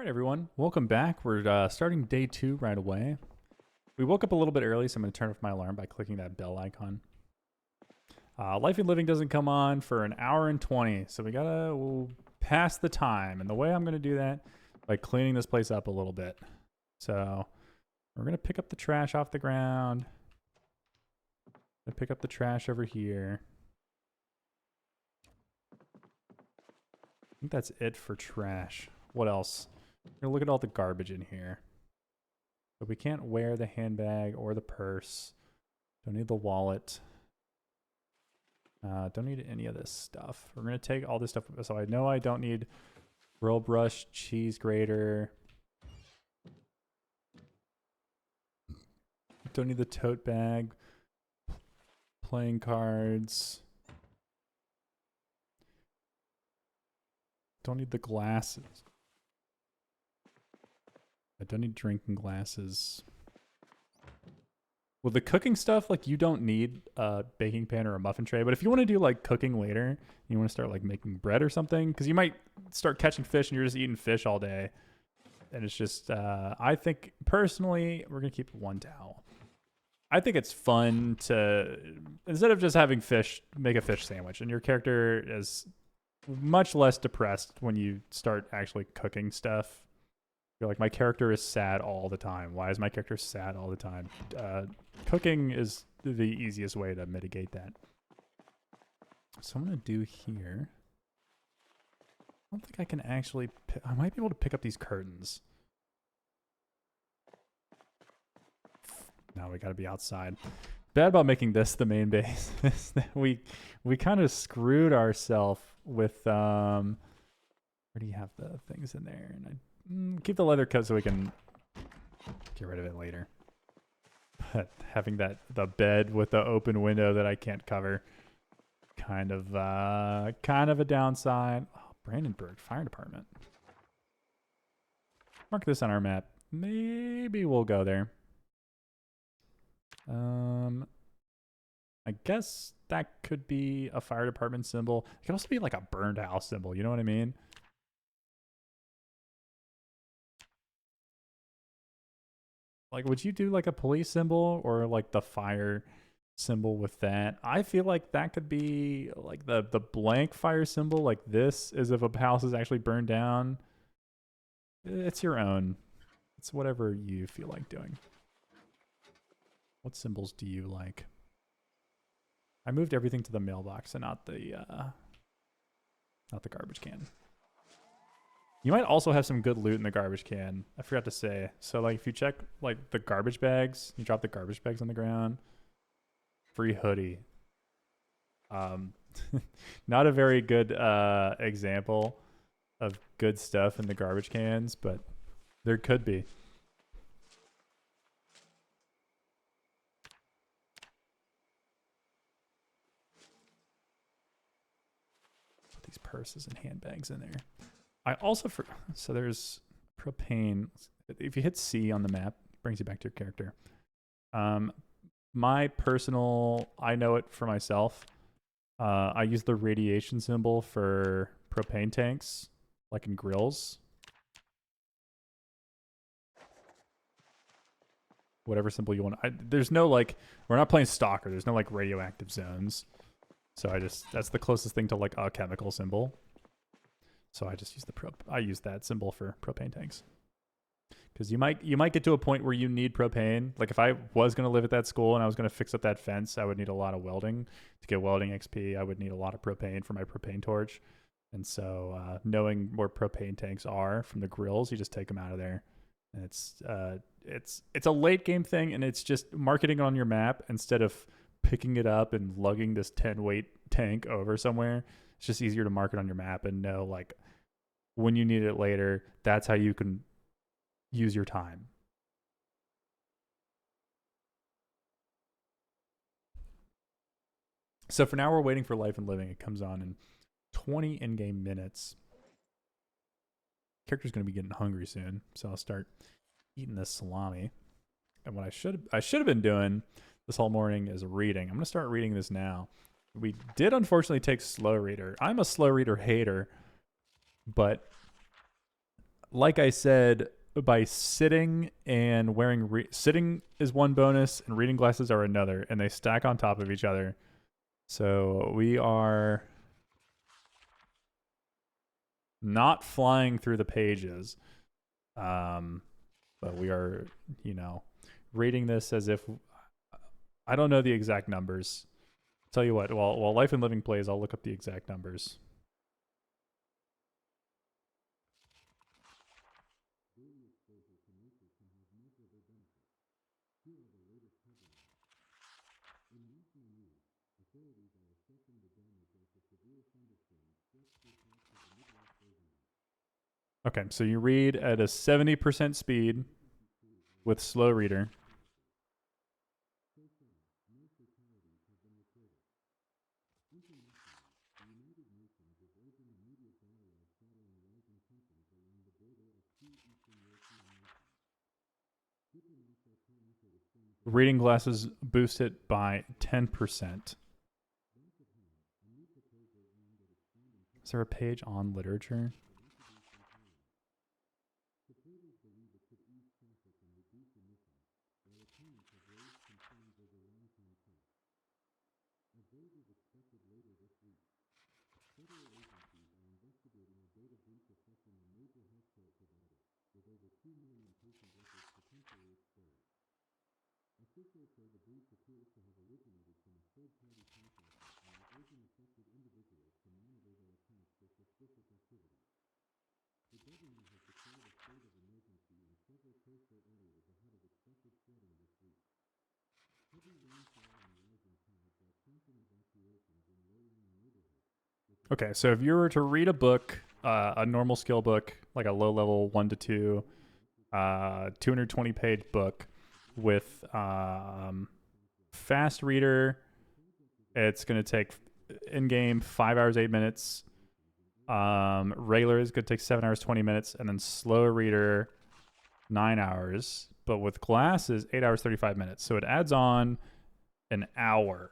All right, everyone. Welcome back. We're starting day 2 right away. We woke up a little bit early, so I'm going to turn off my alarm by clicking that bell icon. Life and Living doesn't come on for an hour and 20, so we'll pass the time. And the way I'm going to do that, by cleaning this place up a little bit. So we're going to pick up the trash off the ground. Pick up the trash over here. I think that's it for trash. What else? We're gonna look at all the garbage in here. But we can't wear the handbag or the purse. Don't need the wallet. Don't need any of this stuff. We're gonna take all this stuff. So I know I don't need grill brush, cheese grater. Don't need the tote bag. Playing cards. Don't need the glasses. I don't need drinking glasses. Well, the cooking stuff, like, you don't need a baking pan or a muffin tray. But if you want to do, like, cooking later, you want to start, like, making bread or something, because you might start catching fish and you're just eating fish all day. And it's just, I think, personally, we're going to keep one towel. I think it's fun to, instead of just having fish, make a fish sandwich. And your character is much less depressed when you start actually cooking stuff. You're like, my character is sad all the time. Why is my character sad all the time? Cooking is the easiest way to mitigate that. So I'm going to do here. I don't think I can actually... I might be able to pick up these curtains. No, we got to be outside. Bad about making this the main base is that we kind of screwed ourselves with... where do you have the things in there? And keep the leather coat so we can get rid of it later. But having the bed with the open window that I can't cover, kind of a downside. Oh, Brandenburg Fire Department. Mark this on our map. Maybe we'll go there. I guess that could be a fire department symbol. It could also be like a burned house symbol. You know what I mean? Like, would you do like a police symbol or like the fire symbol with that? I feel like that could be like the blank fire symbol, like this, as if a house is actually burned down. It's your own. It's whatever you feel like doing. What symbols do you like? I moved everything to the mailbox and not the garbage can. You might also have some good loot in the garbage can. I forgot to say. So, like, if you check, like, the garbage bags, you drop the garbage bags on the ground. Free hoodie. Not a very good example of good stuff in the garbage cans, but there could be. Put these purses and handbags in there. I also so there's propane. If you hit C on the map, it brings you back to your character. My personal, I know it for myself. I use the radiation symbol for propane tanks, like in grills. Whatever symbol you want. There's no, like, we're not playing Stalker. There's no, like, radioactive zones. So that's the closest thing to, like, a chemical symbol. So I just use I use that symbol for propane tanks. Because you might get to a point where you need propane. Like, if I was going to live at that school and I was going to fix up that fence, I would need a lot of welding. To get welding XP, I would need a lot of propane for my propane torch. And so knowing where propane tanks are from the grills, you just take them out of there. And it's a late game thing, and it's just marketing on your map instead of picking it up and lugging this 10-weight tank over somewhere. It's just easier to mark it on your map and know, like, when you need it later, that's how you can use your time. So for now, we're waiting for Life and Living. It comes on in 20 in-game minutes. Character's going to be getting hungry soon, so I'll start eating this salami. And what I should have been doing this whole morning is reading. I'm going to start reading this now. We did unfortunately take slow reader. I'm a slow reader hater, but like I said, by sitting and wearing sitting is one bonus and reading glasses are another, and they stack on top of each other. So we are not flying through the pages, but we are, reading this as if I don't know the exact numbers. Tell you what, while Life and Living plays, I'll look up the exact numbers. Okay, so you read at a 70% speed with slow reader. Reading glasses boost it by 10%. Is there a page on literature? Okay, so if you were to read a book, a normal skill book, like a low level 1 to 2, 220 page book with fast reader, it's going to take in game 5 hours, 8 minutes. Regular is going to take 7 hours, 20 minutes, and then slow reader 9 hours. But with glasses, 8 hours, 35 minutes. So it adds on an hour.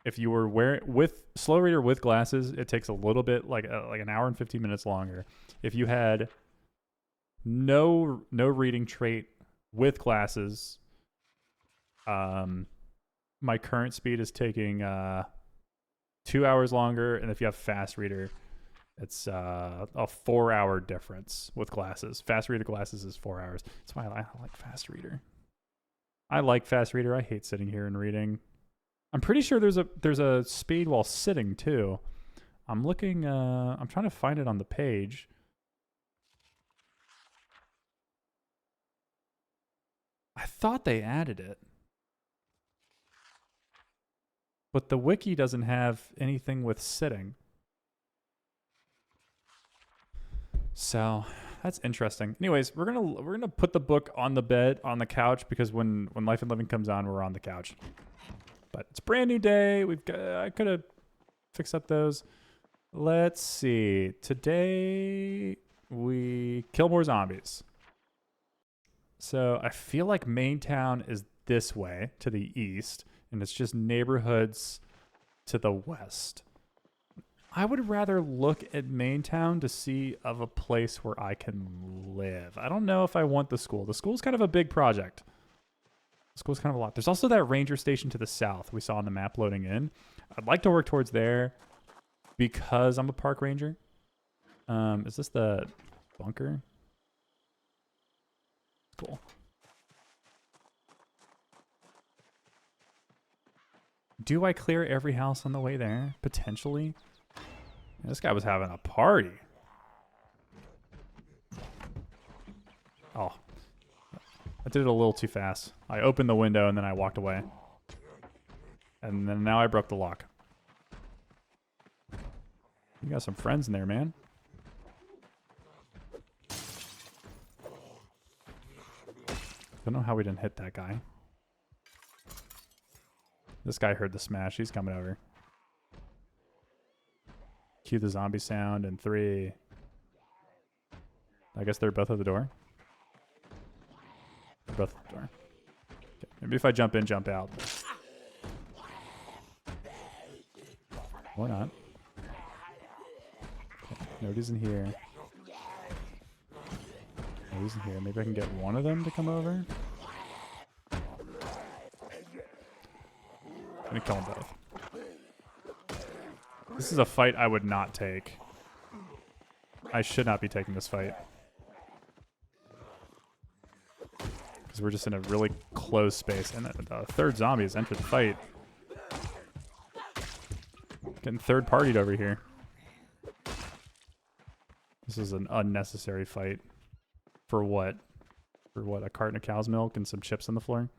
If you were with slow reader with glasses, it takes a little bit like an hour and 15 minutes longer. If you had no reading trait with glasses, my current speed is taking 2 hours longer, and if you have fast reader, it's a 4 hour difference with glasses. Fast reader glasses is 4 hours. That's why I like fast reader. I like fast reader. I hate sitting here and reading. I'm pretty sure there's a speed while sitting too. I'm looking. I'm trying to find it on the page. I thought they added it, but the wiki doesn't have anything with sitting. So that's interesting. Anyways, we're gonna put the book on the bed on the couch because when Life and Living comes on, we're on the couch. But it's a brand new day. I could have fixed up those. Let's see. Today we kill more zombies. So I feel like main town is this way to the east, and it's just neighborhoods to the west. I would rather look at main town to see of a place where I can live. I don't know if I want the school. The school's kind of a big project. The school's kind of a lot. There's also that ranger station to the south we saw on the map loading in. I'd like to work towards there because I'm a park ranger. Is this the bunker? Cool. Do I clear every house on the way there? Potentially. This guy was having a party. Oh. I did it a little too fast. I opened the window and then I walked away. And then now I broke the lock. You got some friends in there, man. Don't know how we didn't hit that guy. This guy heard the smash. He's coming over. Cue the zombie sound in 3. I guess they're both at the door. They're both at the door. Okay. Maybe if I jump in, jump out. Or not. Okay. Nobody's in here. Oh, he's in here. Maybe I can get one of them to come over. I'm gonna kill them both. This is a fight I would not take. I should not be taking this fight. Because we're just in a really close space. And the third zombie has entered the fight. Getting third partied over here. This is an unnecessary fight. For what? For what? A carton of cow's milk and some chips on the floor?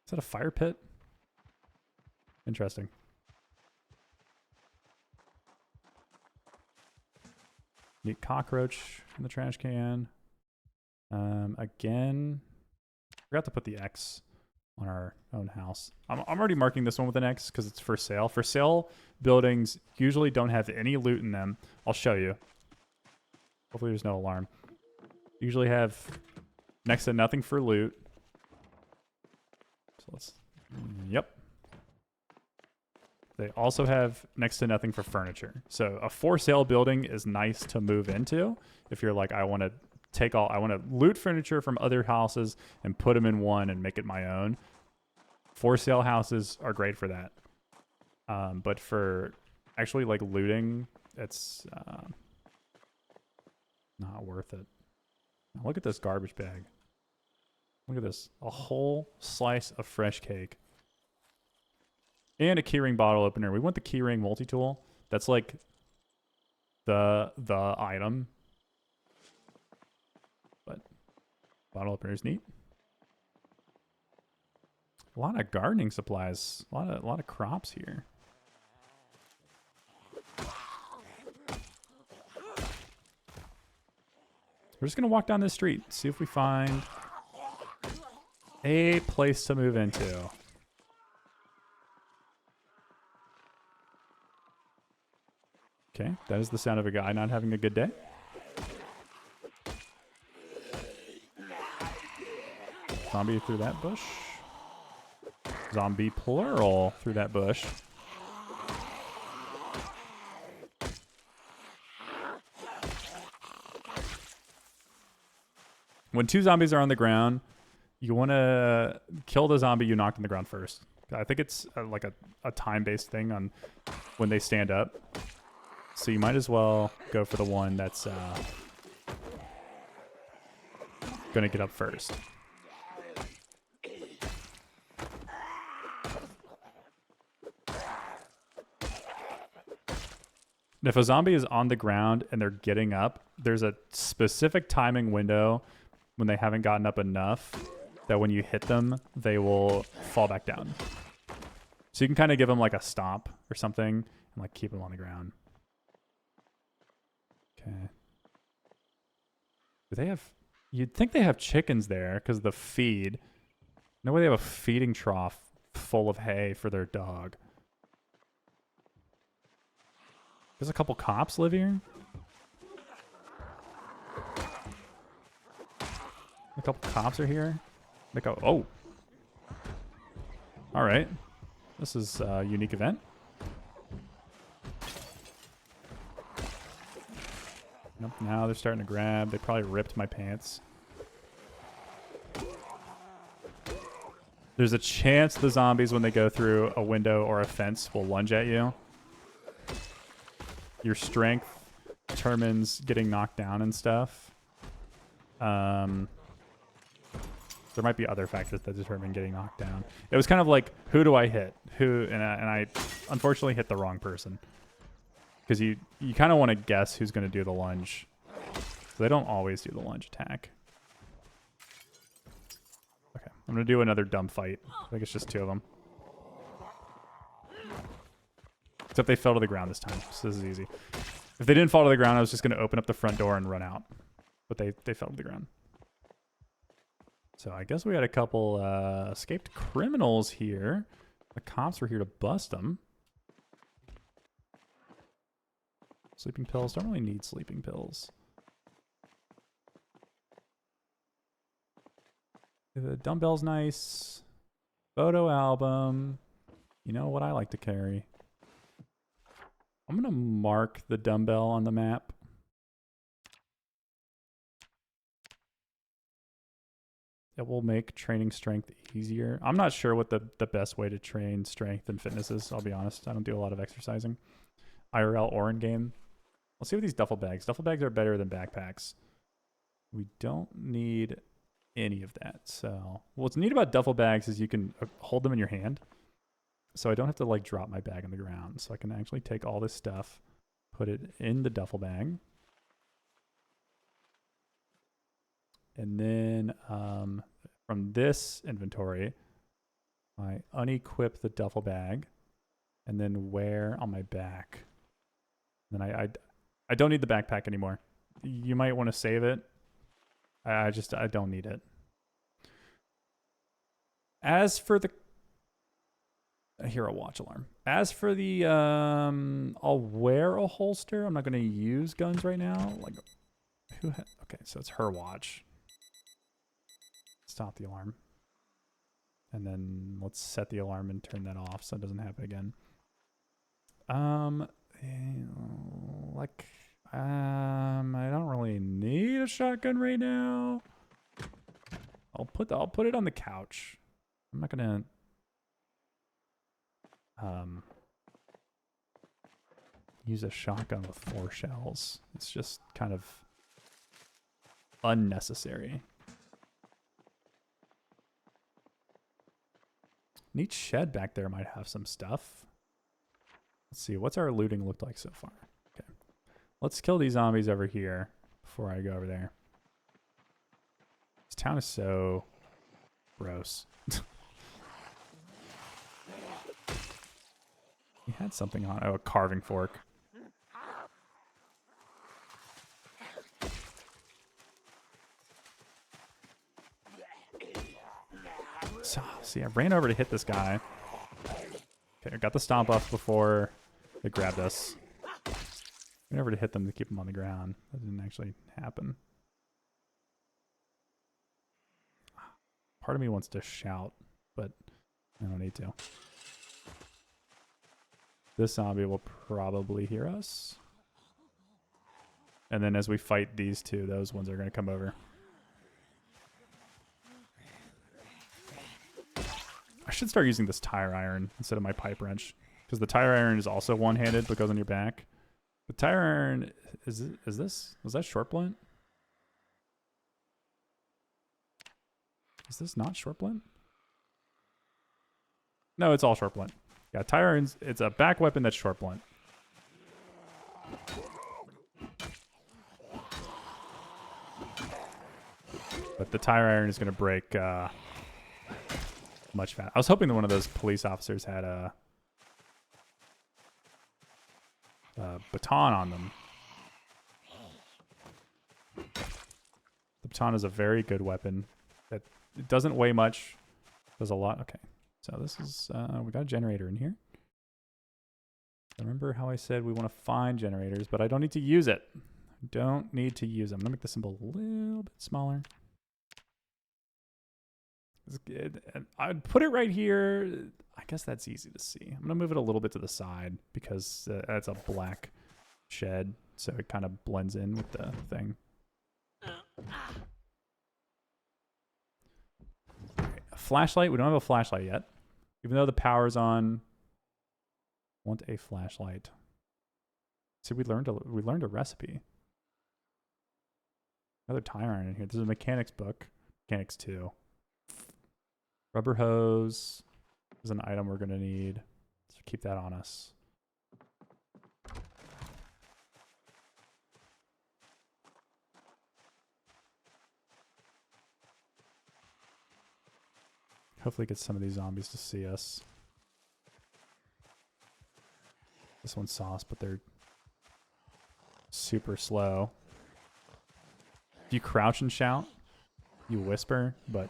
Is that a fire pit? Interesting. Neat cockroach in the trash can. Again, forgot to put the X on our own house. I'm already marking this one with an X because it's for sale. For sale buildings usually don't have any loot in them. I'll show you. Hopefully there's no alarm. Usually have next to nothing for loot. So let's, yep. They also have next to nothing for furniture. So a for sale building is nice to move into if you're like, I want to loot furniture from other houses and put them in one and make it my own. For sale houses are great for that. But for actually like looting, it's not worth it. Look at this garbage bag. Look at this. A whole slice of fresh cake. And a keyring bottle opener. We want the keyring multi-tool. That's like the item. But bottle opener is neat. A lot of gardening supplies. A lot of crops here. We're just gonna walk down this street, see if we find a place to move into. Okay, that is the sound of a guy not having a good day. Zombie through that bush. Zombie plural through that bush. When two zombies are on the ground, you want to kill the zombie you knocked on the ground first. I think it's like a time-based thing on when they stand up. So you might as well go for the one that's going to get up first. And if a zombie is on the ground and they're getting up, there's a specific timing window when they haven't gotten up enough that when you hit them, they will fall back down. So you can kind of give them like a stomp or something and like keep them on the ground. Okay. Do they have... You'd think they have chickens there because of the feed. No way they have a feeding trough full of hay for their dog. There's a couple cops live here. A couple cops are here. They go, oh. All right. This is a unique event. Nope, now they're starting to grab. They probably ripped my pants. There's a chance the zombies, when they go through a window or a fence, will lunge at you. Your strength determines getting knocked down and stuff. There might be other factors that determine getting knocked down. It was kind of like, who do I hit? And I unfortunately hit the wrong person. Because you kind of want to guess who's going to do the lunge. So they don't always do the lunge attack. Okay, I'm going to do another dumb fight. I think it's just two of them. Except they fell to the ground this time, so this is easy. If they didn't fall to the ground, I was just going to open up the front door and run out. But they fell to the ground. So I guess we had a couple escaped criminals here. The cops were here to bust them. Sleeping pills. Don't really need sleeping pills. The dumbbell's nice. Photo album. You know what I like to carry? I'm going to mark the dumbbell on the map. It will make training strength easier. I'm not sure what the best way to train strength and fitness is, I'll be honest. I don't do a lot of exercising. IRL or in game. Let's see what these duffel bags. Duffel bags are better than backpacks. We don't need any of that. So what's neat about duffel bags is you can hold them in your hand. So I don't have to like drop my bag on the ground. So I can actually take all this stuff, put it in the duffel bag. And then from this inventory, I unequip the duffel bag and then wear on my back. And then I don't need the backpack anymore. You might want to save it. I don't need it. As for the... I hear a watch alarm. As for the... I'll wear a holster. I'm not going to use guns right now. Like, okay, so it's her watch. Stop the alarm. And then let's set the alarm and turn that off so it doesn't happen again. I don't really need a shotgun right now. I'll put it on the couch. I'm not gonna use a shotgun with 4 shells. It's just kind of unnecessary. Neat shed back there might have some stuff. Let's see, what's our looting looked like so far? Okay. Let's kill these zombies over here before I go over there. This town is so gross. He had something on. Oh, a carving fork. So, see, I ran over to hit this guy. Okay, I got the stomp off before they grabbed us. Ran over to hit them to keep them on the ground. That didn't actually happen. Part of me wants to shout, but I don't need to. This zombie will probably hear us. And then as we fight these two, those ones are going to come over. I should start using this tire iron instead of my pipe wrench. Because the tire iron is also one-handed but goes on your back. The tire iron, is this? Was that short blunt? Is this not short blunt? No, it's all short blunt. Yeah, tire irons, it's a back weapon that's short blunt. But the tire iron is going to break much faster. I was hoping that one of those police officers had a baton on them. The baton is a very good weapon. It doesn't weigh much. Does a lot. Okay. So this is, we got a generator in here. Remember how I said we want to find generators, but I don't need to use it. I don't need to use them. I'm going to make the symbol a little bit smaller. It's good. And I'd put it right here. I guess that's easy to see. I'm going to move it a little bit to the side because that's a black shed, so it kind of blends in with the thing. A flashlight. We don't have a flashlight yet. Even though the power's on, want a flashlight. See, we learned a recipe. Another tire iron in here. This is a mechanics book. Mechanics 2. Rubber hose is an item we're gonna need. So keep that on us. Hopefully get some of these zombies to see us. This one saw us, but they're super slow. If you crouch and shout, you whisper, but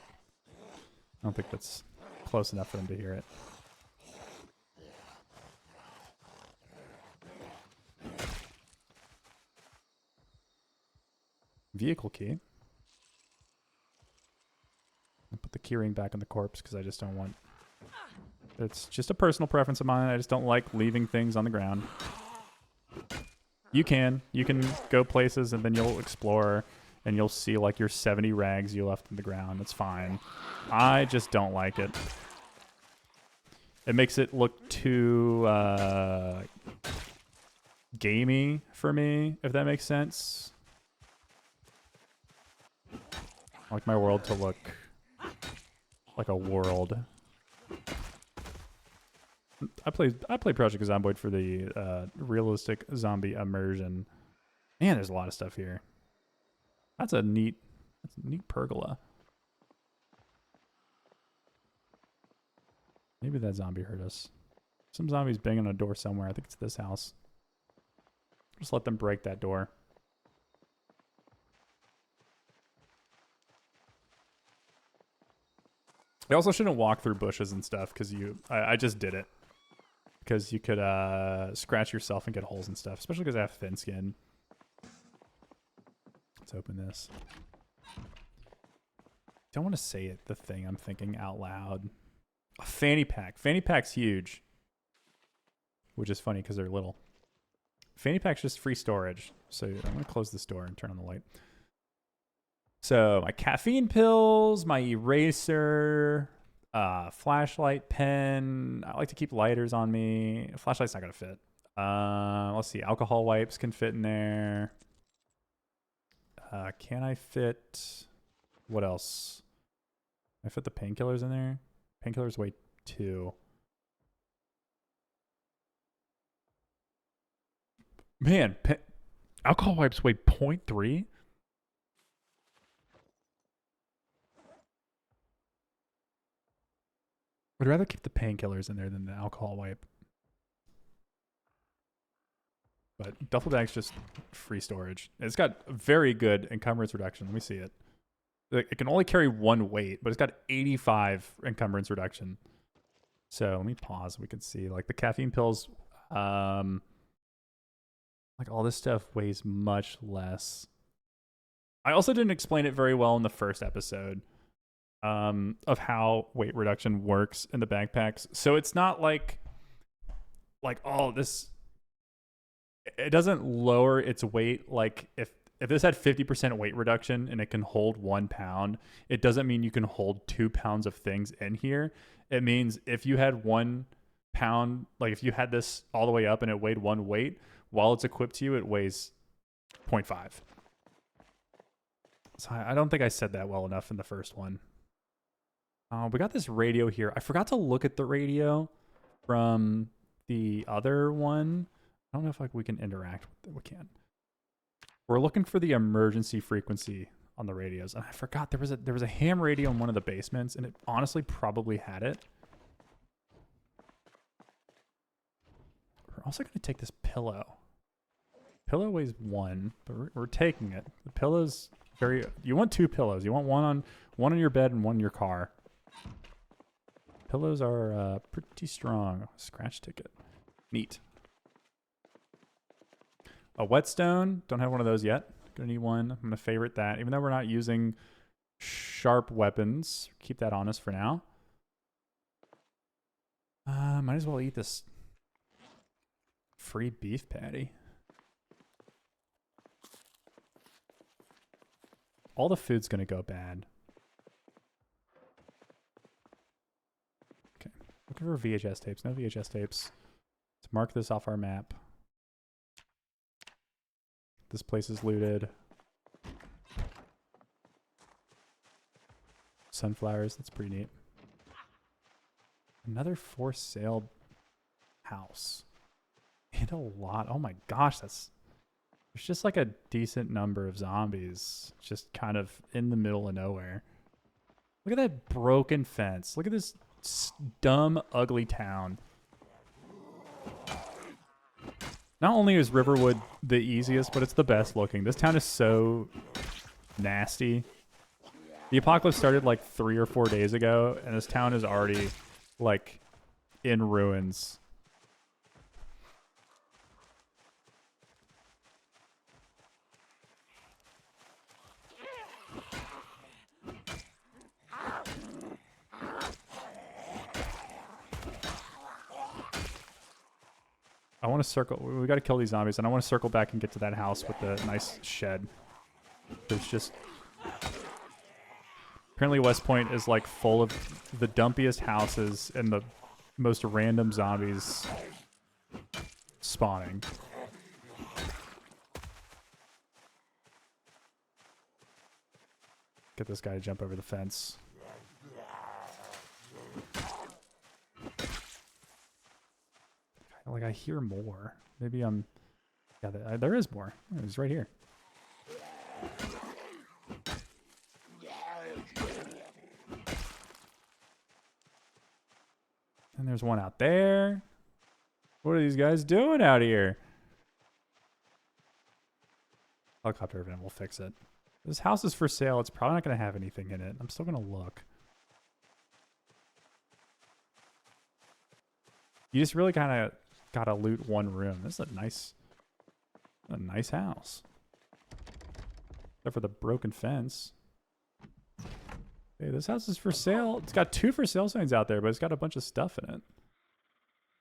I don't think that's close enough for them to hear it. Vehicle key. I'll put the keyring back on the corpse because I just don't want It's just a personal preference of mine. I just don't like leaving things on the ground. You can go places and then you'll explore and you'll see like your 70 rags you left in the ground. It's fine. I just don't like it. It makes it look too gamey for me, if that makes sense. I like my world to look like a world. I play Project Zomboid for the realistic zombie immersion. Man, there's a lot of stuff here. That's a neat pergola. Maybe that zombie heard us. Some zombies banging on a door somewhere. I think it's this house. Just let them break that door. You also shouldn't walk through bushes and stuff because I just did it. Because you could scratch yourself and get holes and stuff, especially because I have thin skin. Let's open this. Don't want to say it, the thing I'm thinking out loud. A fanny pack. Fanny pack's huge. Which is funny because they're little. Fanny pack's just free storage. So I'm going to close this door and turn on the light. So my caffeine pills, my eraser, flashlight, pen. I like to keep lighters on me. A flashlight's not going to fit. Let's see. Alcohol wipes can fit in there. Can I fit... What else? Can I fit the painkillers in there? Painkillers weigh 2. Man, alcohol wipes weigh 0.3? I'd rather keep the painkillers in there than the alcohol wipe. But duffel bag's just free storage. It's got very good encumbrance reduction. Let me see it. It can only carry 1 weight, but it's got 85 encumbrance reduction. So let me pause. We can see like the caffeine pills, like all this stuff weighs much less. I also didn't explain it very well in the first episode of how weight reduction works in the backpacks. So it's not like oh, this, it doesn't lower its weight. Like if this had 50% weight reduction and it can hold 1 pound, it doesn't mean you can hold 2 pounds of things in here. It means if you had 1 pound, like if you had this all the way up and it weighed 1 weight, while it's equipped to you, it weighs 0.5. So I don't think I said that well enough in the first one. We got this radio here. I forgot to look at the radio from the other one. I don't know if we can interact with it. We can. We're looking for the emergency frequency on the radios. And I forgot there was a ham radio in one of the basements, and it honestly probably had it. We're also going to take this pillow. Pillow weighs 1, but we're taking it. The pillow's very... You want 2 pillows. You want one on your bed and one in your car. Pillows are pretty strong. Scratch ticket. Neat. A whetstone. Don't have one of those yet. Gonna need one. I'm gonna favorite that. Even though we're not using sharp weapons. Keep that on us for now. Might as well eat this free beef patty. All the food's gonna go bad. Okay. Looking for VHS tapes. No VHS tapes. Let's mark this off our map. This place is looted. Sunflowers, that's pretty neat. Another for sale house. And a lot. Oh my gosh, there's just like a decent number of zombies just kind of in the middle of nowhere. Look at that broken fence. Look at this dumb, ugly town. Not only is Riverwood the easiest, but it's the best looking. This town is so nasty. The apocalypse started like 3 or 4 days ago, and this town is already like in ruins. I want to circle. We got to kill these zombies, and I want to circle back and get to that house with the nice shed. There's just apparently West Point is like full of the dumpiest houses and the most random zombies spawning. Get this guy to jump over the fence. Like I hear more. Maybe I'm. Yeah, there is more. Oh, he's right here. And there's one out there. What are these guys doing out here? Helicopter event will fix it. This house is for sale. It's probably not going to have anything in it. I'm still going to look. You just really kind of got to loot one room. This is a nice house. Except for the broken fence. Hey, this house is for sale. It's got 2 for sale signs out there, but it's got a bunch of stuff in it.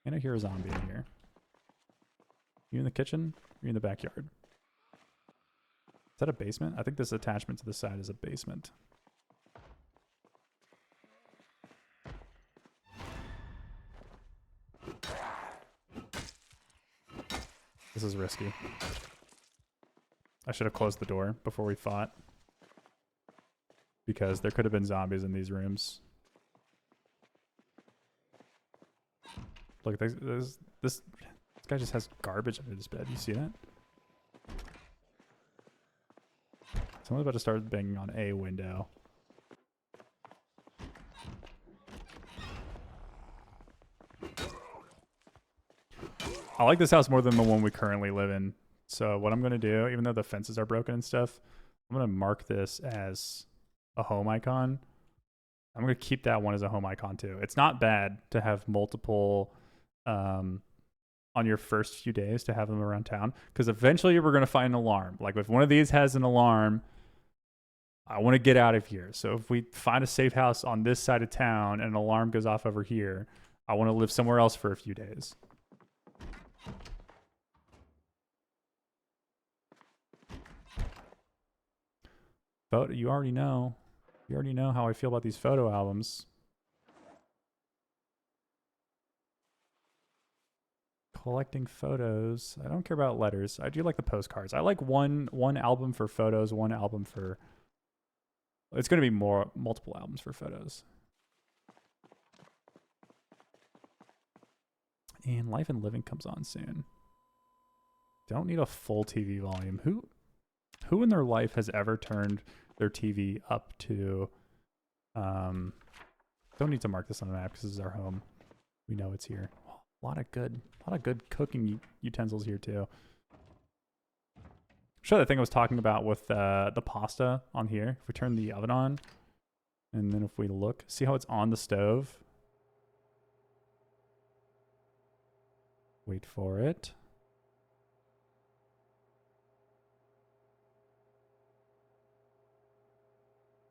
And I hear a zombie in here. You in the kitchen? Or you in the backyard? Is that a basement? I think this attachment to the side is a basement. This is risky. I should have closed the door before we fought. Because there could have been zombies in these rooms. Look, this guy just has garbage under his bed. You see that? Someone's about to start banging on a window. I like this house more than the one we currently live in. So what I'm going to do, even though the fences are broken and stuff, I'm going to mark this as a home icon. I'm going to keep that one as a home icon too. It's not bad to have multiple on your first few days to have them around town, because eventually we're going to find an alarm. Like if one of these has an alarm, I want to get out of here. So if we find a safe house on this side of town and an alarm goes off over here, I want to live somewhere else for a few days. But you already know how I feel about these photo albums. Collecting photos. I don't care about letters. I do like the postcards. I like one album for photos, one album for... It's going to be multiple albums for photos. And Life and Living comes on soon. Don't need a full TV volume. Who in their life has ever turned their TV up to... don't need to mark this on the map because this is our home. We know it's here. A lot of good cooking utensils here too. Show that thing I was talking about with the pasta on here. If we turn the oven on, and then if we look, see how it's on the stove? Wait for it.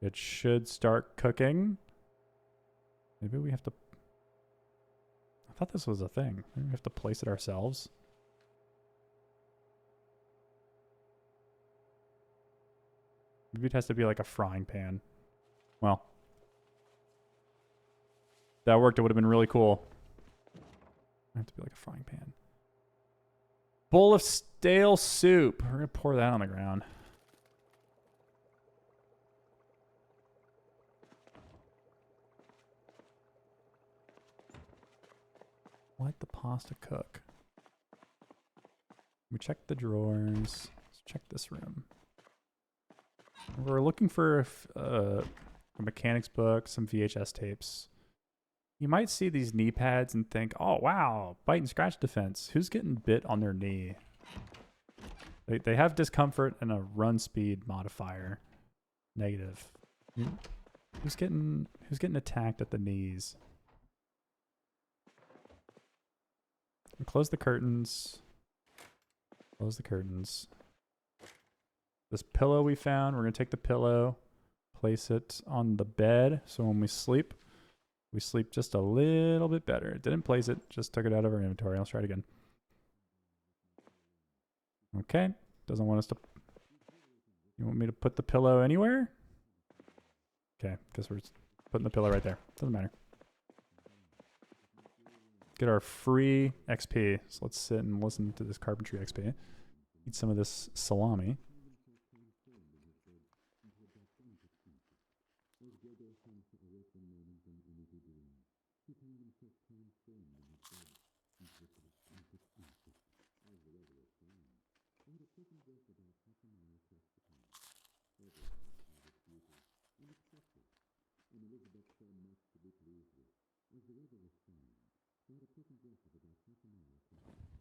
It should start cooking. Maybe we have to... I thought this was a thing. Maybe we have to place it ourselves. Maybe it has to be like a frying pan. Well. If that worked, it would have been really cool. It have to be like a frying pan. Bowl of stale soup. We're going to pour that on the ground. Let the pasta cook. We check the drawers. Let's check this room. We're looking for a mechanics book, some VHS tapes. You might see these knee pads and think, oh, wow, bite and scratch defense. Who's getting bit on their knee? They have discomfort and a run speed modifier. Negative. Who's getting attacked at the knees? Close the curtains. Close the curtains. This pillow we found, we're going to take the pillow, place it on the bed, so when we sleep just a little bit better. It didn't place it, just took it out of our inventory. Let's try it again. Okay. Doesn't want us to... You want me to put the pillow anywhere? Okay, guess we're putting the pillow right there. Doesn't matter. Get our free XP. So let's sit and listen to this carpentry XP. Eat some of this salami.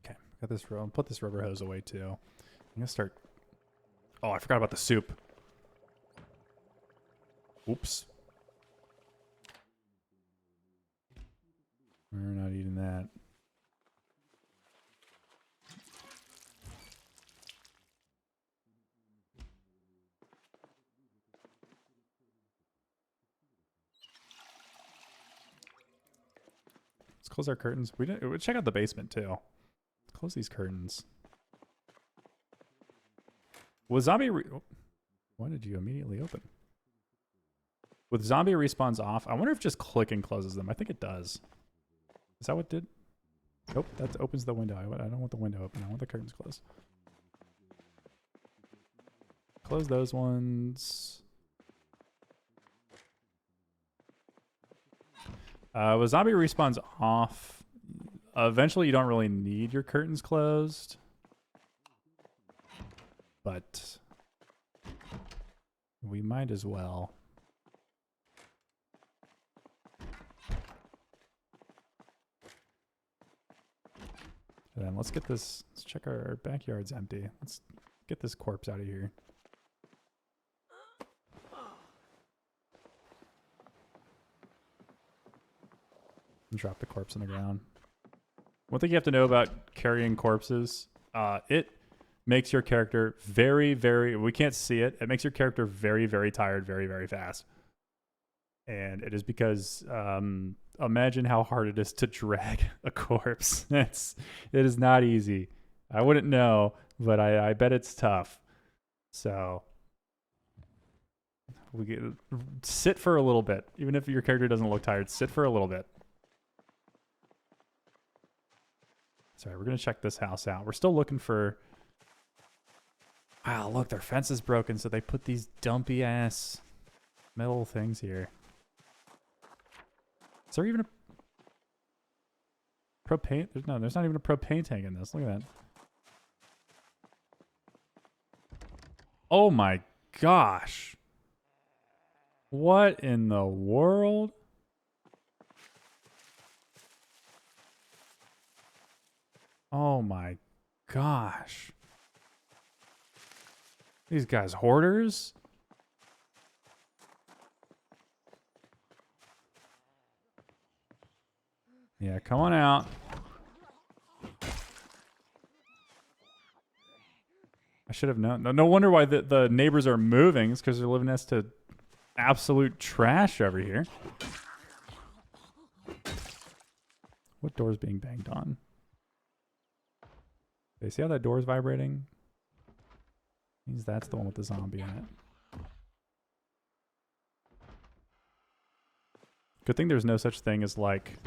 Okay, got this. Put this rubber hose away too. I'm gonna start. Oh, I forgot about the soup. Oops. We're not eating that. Let's close our curtains. We'll check out the basement too. Let's close these curtains. Was zombie? Why did you immediately open? With zombie respawns off, I wonder if just clicking closes them. I think it does. Is that what it did? Nope, that opens the window. I don't want the window open. I want the curtains closed. Close those ones. With zombie respawns off, eventually you don't really need your curtains closed. But we might as well. And then let's get this, let's check our backyard's empty. Let's get this corpse out of here. And drop the corpse on the ground. One thing you have to know about carrying corpses, it makes your character very, very, we can't see it. It makes your character very, very tired, very, very fast. And it is because, imagine how hard it is to drag a corpse. It is not easy. I wouldn't know, but I bet it's tough. So sit for a little bit. Even if your character doesn't look tired, sit for a little bit. Sorry, we're going to check this house out. We're still looking for... Wow, look, their fence is broken, so they put these dumpy ass metal things here. Is there even a propane? There's not even a propane tank in this. Look at that. Oh my gosh. What in the world? Oh my gosh. These guys hoarders? Yeah, come on out. I should have known. No wonder why the neighbors are moving. It's because they're living next to absolute trash over here. What door's being banged on? Okay, see how that door's vibrating? Means that's the one with the zombie in it. Good thing there's no such thing as like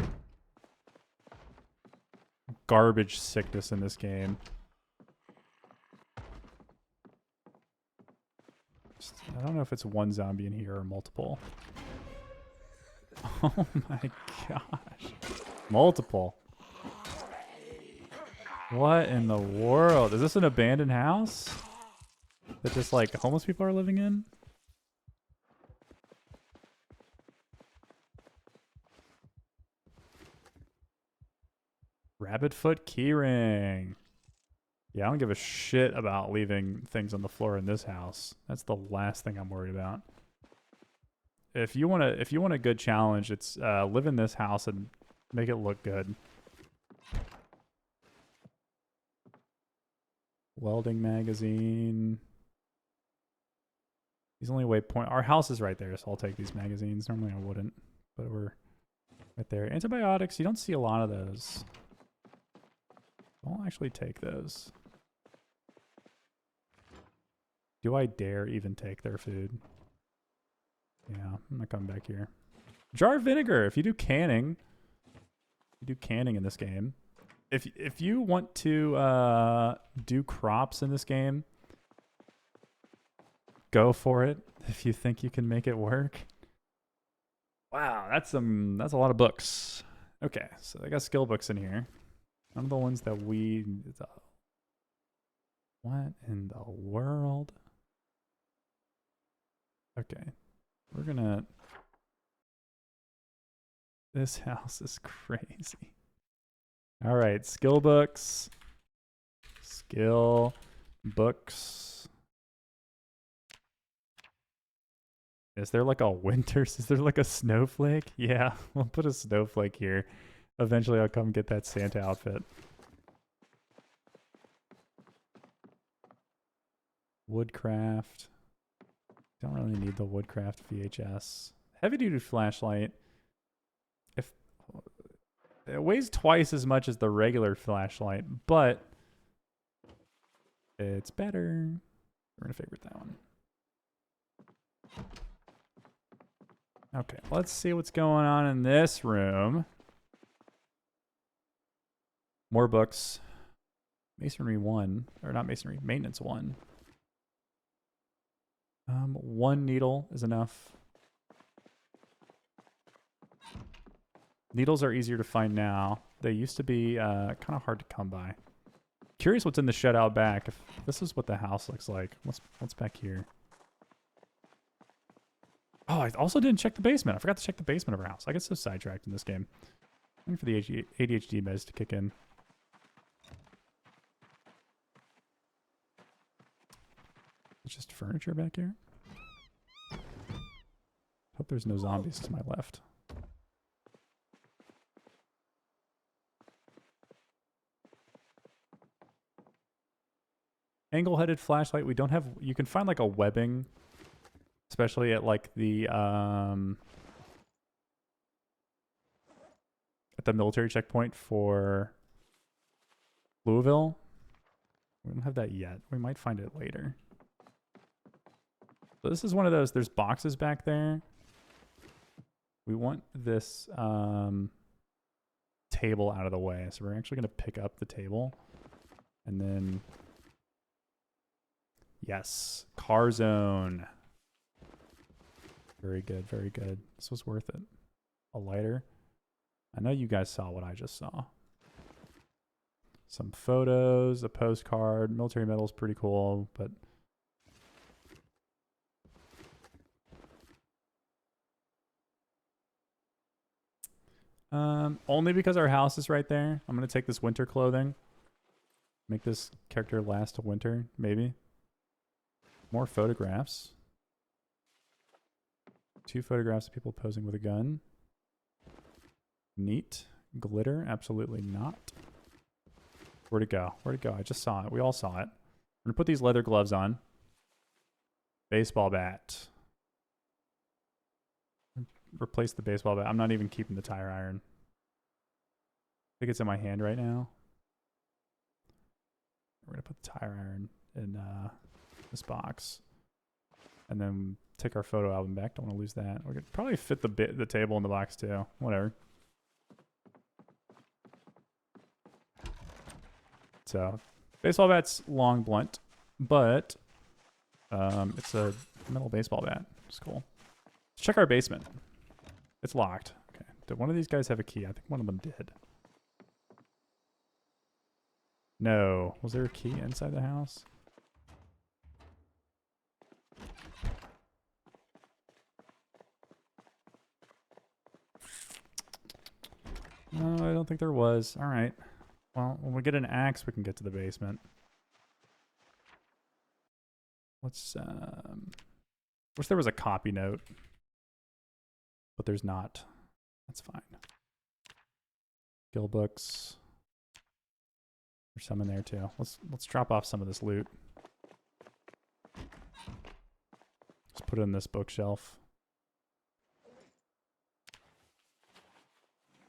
garbage sickness in this game. I don't know if it's one zombie in here or multiple. Oh my gosh. Multiple. What in the world? Is this an abandoned house that just like homeless people are living in? Rabbit foot keyring. Yeah, I don't give a shit about leaving things on the floor in this house. That's the last thing I'm worried about. If you want a good challenge, it's live in this house and make it look good. Welding magazine. These only weigh point. Our house is right there, so I'll take these magazines. Normally I wouldn't, but we're right there. Antibiotics. You don't see a lot of those. I'll actually take those. Do I dare even take their food? Yeah, I'm not coming back here. Jar of vinegar. If you do canning, in this game. If you want to do crops in this game, go for it. If you think you can make it work. Wow, that's a lot of books. Okay, so I got skill books in here. None of the ones that we. What in the world? Okay, we're gonna. This house is crazy. All right, skill books. Skill books. Is there like a winter? Is there like a snowflake? Yeah, we'll put a snowflake here. Eventually I'll come get that Santa outfit. Woodcraft. Don't really need the Woodcraft VHS. Heavy duty flashlight. If it weighs twice as much as the regular flashlight, but it's better. We're gonna favorite that one. Okay, let's see what's going on in this room. More books. Masonry 1, or not masonry, maintenance 1. One needle is enough. Needles are easier to find now. They used to be kind of hard to come by. Curious what's in the shed out back. If this is what the house looks like. What's back here? Oh, I also didn't check the basement. I forgot to check the basement of our house. I get so sidetracked in this game. Waiting for the ADHD meds to kick in. It's just furniture back here. Hope there's no zombies to my left. Angle-headed flashlight. We don't have. You can find like a webbing, especially at like the military checkpoint for Louisville. We don't have that yet. We might find it later. So this is one of those. There's boxes back there. We want this table out of the way, so we're actually going to pick up the table, and then. Yes, car zone. Very good, very good. This was worth it. A lighter. I know you guys saw what I just saw. Some photos, a postcard, military medal is pretty cool, but only because our house is right there. I'm gonna take this winter clothing. Make this character last a winter, maybe. More photographs. 2 photographs of people posing with a gun. Neat. Glitter? Absolutely not. Where'd it go? Where'd it go? I just saw it. We all saw it. We're gonna put these leather gloves on. Baseball bat. Replace the baseball bat. I'm not even keeping the tire iron. I think it's in my hand right now. We're gonna put the tire iron in this box, and then take our photo album back. Don't want to lose that. We could probably fit the table in the box too. Whatever. So, baseball bat's long, blunt, but it's a metal baseball bat. It's cool. Let's check our basement. It's locked. Okay. Did one of these guys have a key? I think one of them did. No. Was there a key inside the house? No, I don't think there was. All right. Well, when we get an axe, we can get to the basement. Let's, wish there was a copy note, but there's not. That's fine. Skill books. There's some in there too. Let's drop off some of this loot. Let's put it in this bookshelf.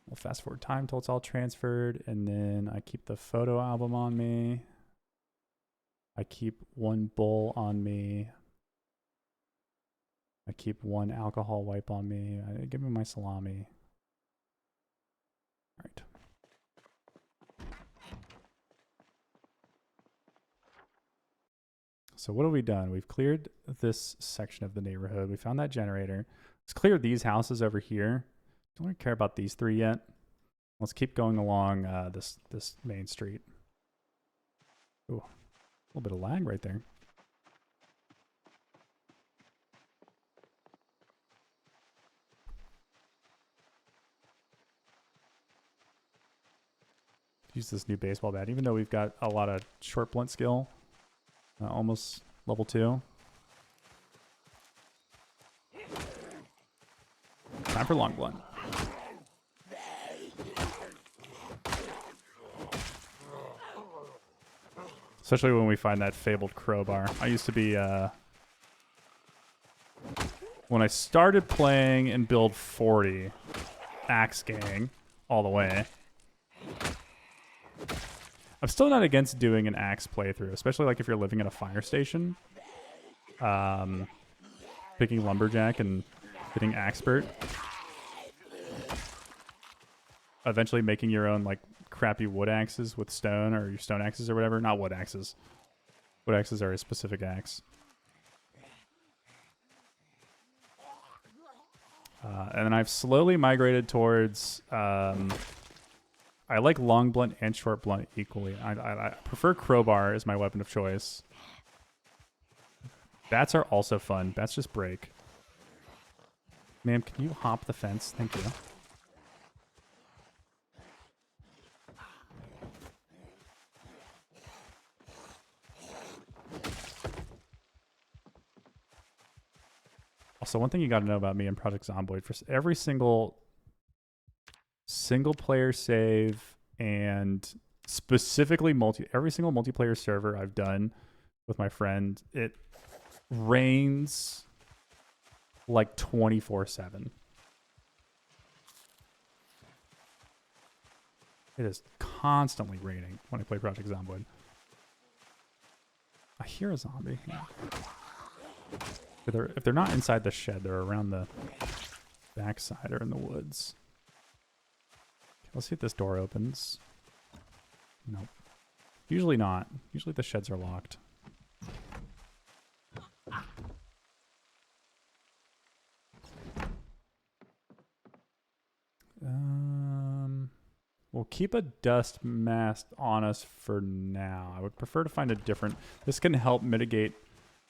We'll fast forward time till it's all transferred, and then I keep the photo album on me. I keep 1 bull on me. I keep 1 alcohol wipe on me. Give me my salami. All right. So what have we done? We've cleared this section of the neighborhood. We found that generator. Let's clear these houses over here. Don't really care about these 3 yet. Let's keep going along this main street. Ooh, a little bit of lag right there. Use this new baseball bat, even though we've got a lot of short blunt skill. Almost level 2. Time for long blunt. Especially when we find that fabled crowbar. I used to be, when I started playing in build 40, Axe Gang, all the way. I'm still not against doing an axe playthrough, especially like if you're living at a fire station. Picking lumberjack and getting axpert. Eventually making your own like crappy wood axes with stone, or your stone axes or whatever. Not wood axes. Wood axes are a specific axe. And then I've slowly migrated towards... I like long blunt and short blunt equally. I prefer crowbar as my weapon of choice. Bats are also fun. Bats just break. Ma'am, can you hop the fence? Thank you. Also, one thing you got to know about me and Project Zomboid, for every single player save and specifically every single multiplayer server I've done with my friend, it rains like 24/7. It is constantly raining when I play Project Zomboid. I hear a zombie. If they're not inside the shed, they're around the backside or in the woods. Okay, let's see if this door opens. Nope. Usually not. Usually the sheds are locked. We'll keep a dust mask on us for now. I would prefer to find a different... This can help mitigate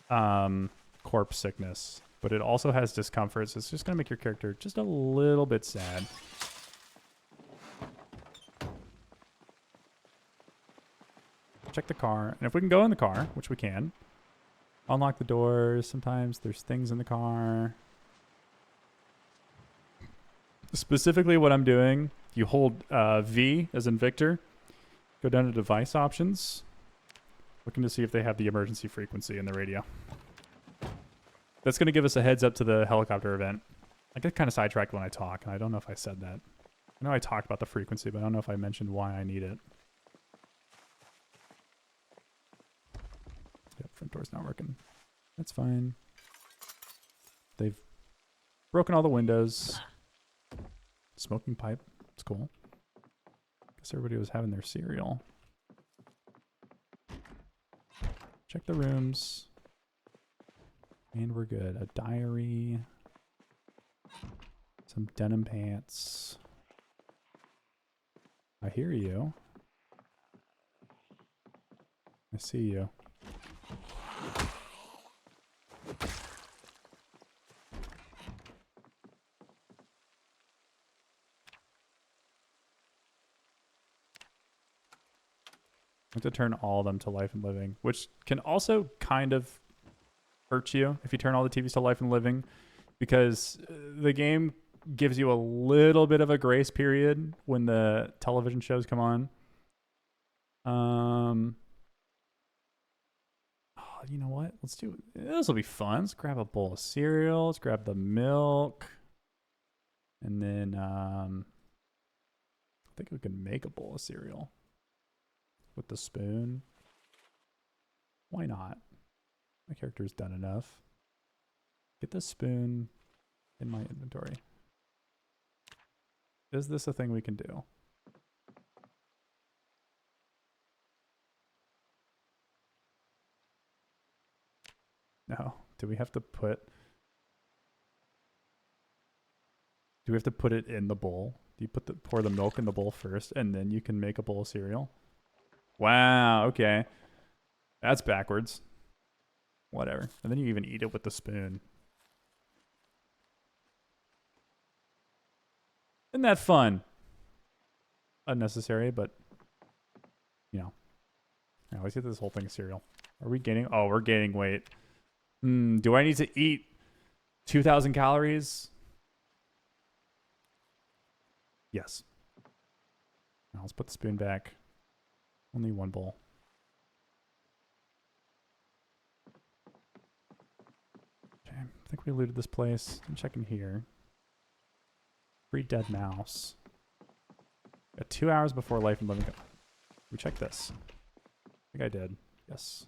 corpse sickness, but it also has discomfort, so it's just going to make your character just a little bit sad. Check the car, and if we can go in the car, which we can, unlock the doors. Sometimes there's things in the car. Specifically what I'm doing, you hold V as in Victor, go down to device options, looking to see if they have the emergency frequency in the radio. That's going to give us a heads up to the helicopter event. I get kind of sidetracked when I talk, and I don't know if I said that. I know I talked about the frequency, but I don't know if I mentioned why I need it. Yep, front door's not working. That's fine. They've broken all the windows. Smoking pipe. It's cool. Guess everybody was having their cereal. Check the rooms. And we're good. A diary. Some denim pants. I hear you. I see you. I have to turn all of them to life and living, which can also kind of hurt you if you turn all the TVs to life and living, because the game gives you a little bit of a grace period when the television shows come on. Oh, you know what? Let's do this. Will be fun. Let's grab a bowl of cereal. Let's grab the milk, and then I think we can make a bowl of cereal with the spoon. Why not? My character's done enough. Get the spoon in my inventory. Is this a thing we can do? No. Do we have to put it in the bowl? Do you pour the milk in the bowl first and then you can make a bowl of cereal? Wow, okay. That's backwards. Whatever. And then you even eat it with the spoon. Isn't that fun? Unnecessary, but you know. Yeah, let's get this whole thing of cereal. Are we gaining? Oh, we're gaining weight. Do I need to eat 2,000 calories? Yes. Now let's put the spoon back. Only one bowl. Okay, I think we looted this place. I'm checking here. Free dead mouse. Got 2 hours before life and living. We checked this. I think I did. Yes.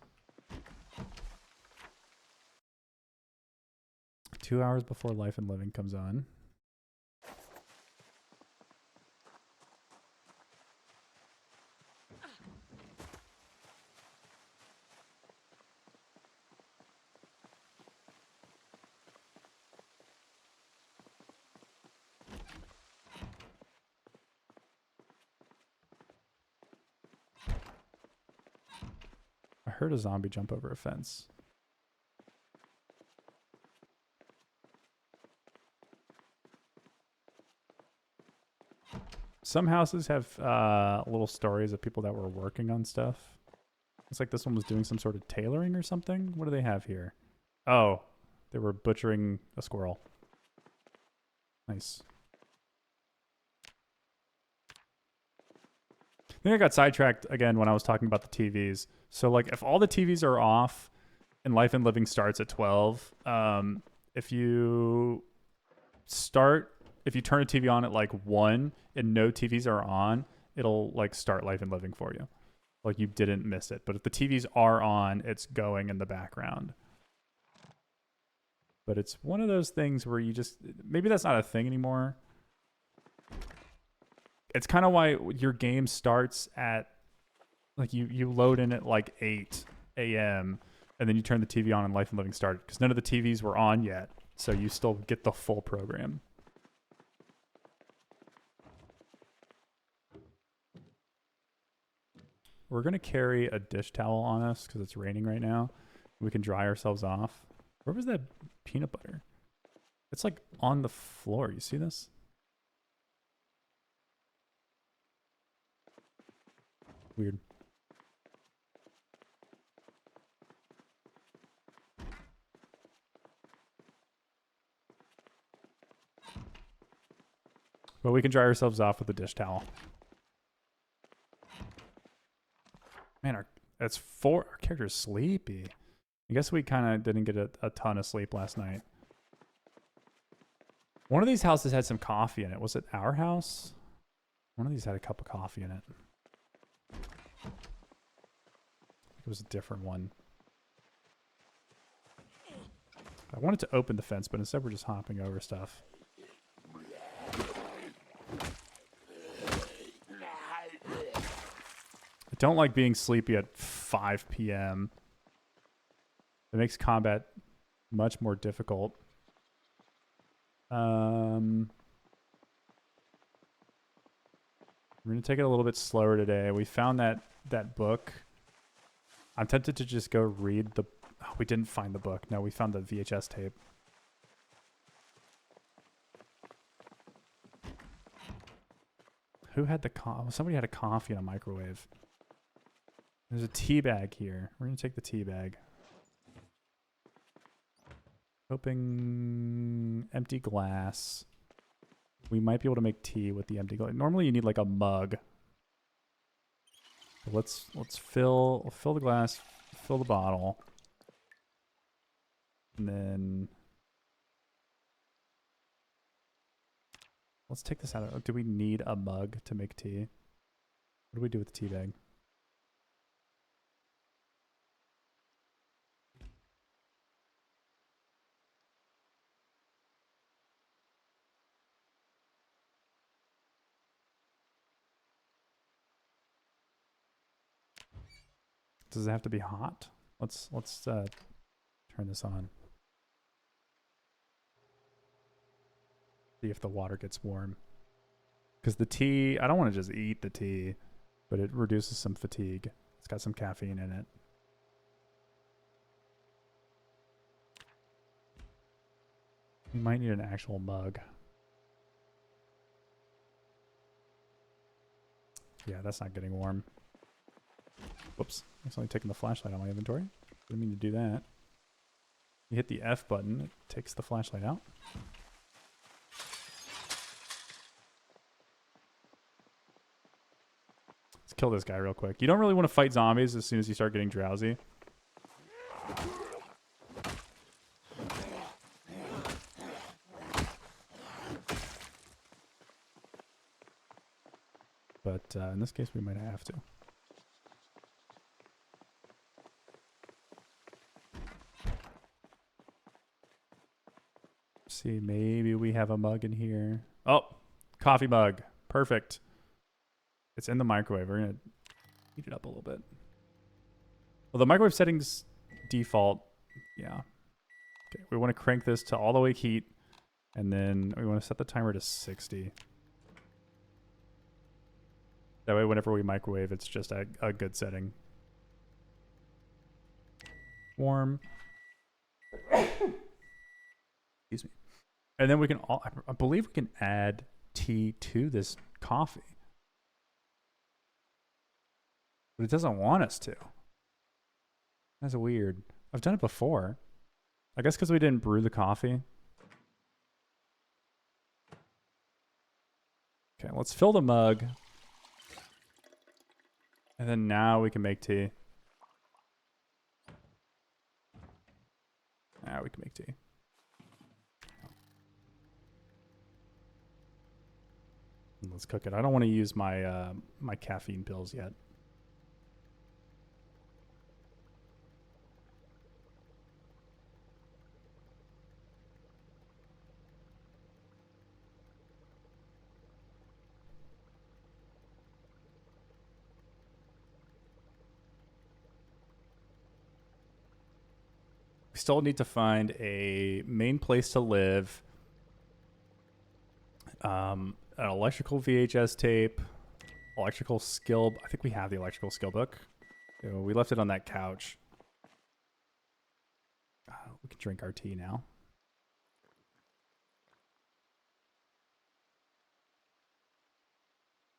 2 hours before life and living comes on. I heard a zombie jump over a fence. Some houses have little stories of people that were working on stuff. It's like this one was doing some sort of tailoring or something. What do they have here? Oh, they were butchering a squirrel. Nice. I think I got sidetracked again when I was talking about the TVs. So like if all the TVs are off and Life and Living starts at 12, if you turn a TV on at like 1 and no TVs are on, it'll like start Life and Living for you. Like you didn't miss it. But if the TVs are on, it's going in the background. But it's one of those things where you just, maybe that's not a thing anymore. It's kind of why your game starts at, like you load in at like 8 a.m. and then you turn the TV on and Life and Living started because none of the TVs were on yet. So you still get the full program. We're going to carry a dish towel on us because it's raining right now. We can dry ourselves off. Where was that peanut butter? It's like on the floor. You see this? Weird. But we can dry ourselves off with a dish towel. Man, our character's sleepy. I guess we kind of didn't get a ton of sleep last night. One of these houses had some coffee in it. Was it our house? One of these had a cup of coffee in it. It was a different one. I wanted to open the fence, but instead we're just hopping over stuff. I don't like being sleepy at 5 p.m. It makes combat much more difficult. We're going to take it a little bit slower today. We found that book. I'm tempted to just go read the... Oh, we didn't find the book. No, we found the VHS tape. Who had the somebody had a coffee in a microwave. There's a tea bag here. We're going to take the tea bag. Hoping empty glass. We might be able to make tea with the empty glass. Normally you need like a mug. But let's fill the glass, fill the bottle. And then let's take this out. Do we need a mug to make tea? What do we do with the tea bag? Does it have to be hot? Let's turn this on. See if the water gets warm. Because the tea, I don't want to just eat the tea, but it reduces some fatigue. It's got some caffeine in it. We might need an actual mug. Yeah, that's not getting warm. Whoops. It's only taking the flashlight out of my inventory. Didn't mean to do that. You hit the F button, it takes the flashlight out. Let's kill this guy real quick. You don't really want to fight zombies as soon as you start getting drowsy. But in this case, we might have to. See, maybe we have a mug in here. Oh, coffee mug. Perfect. It's in the microwave. We're going to heat it up a little bit. Well, the microwave settings default. Yeah. Okay, we want to crank this to all the way heat. And then we want to set the timer to 60. That way, whenever we microwave, it's just a good setting. Warm. Excuse me. And then we can, I believe we can add tea to this coffee. But it doesn't want us to. That's weird. I've done it before. I guess because we didn't brew the coffee. Okay, let's fill the mug. And then now we can make tea. Now we can make tea. Let's cook it. I don't want to use my my caffeine pills yet. We still need to find a main place to live. An electrical VHS tape, electrical skill. I think we have the electrical skill book. We left it on that couch. We can drink our tea now.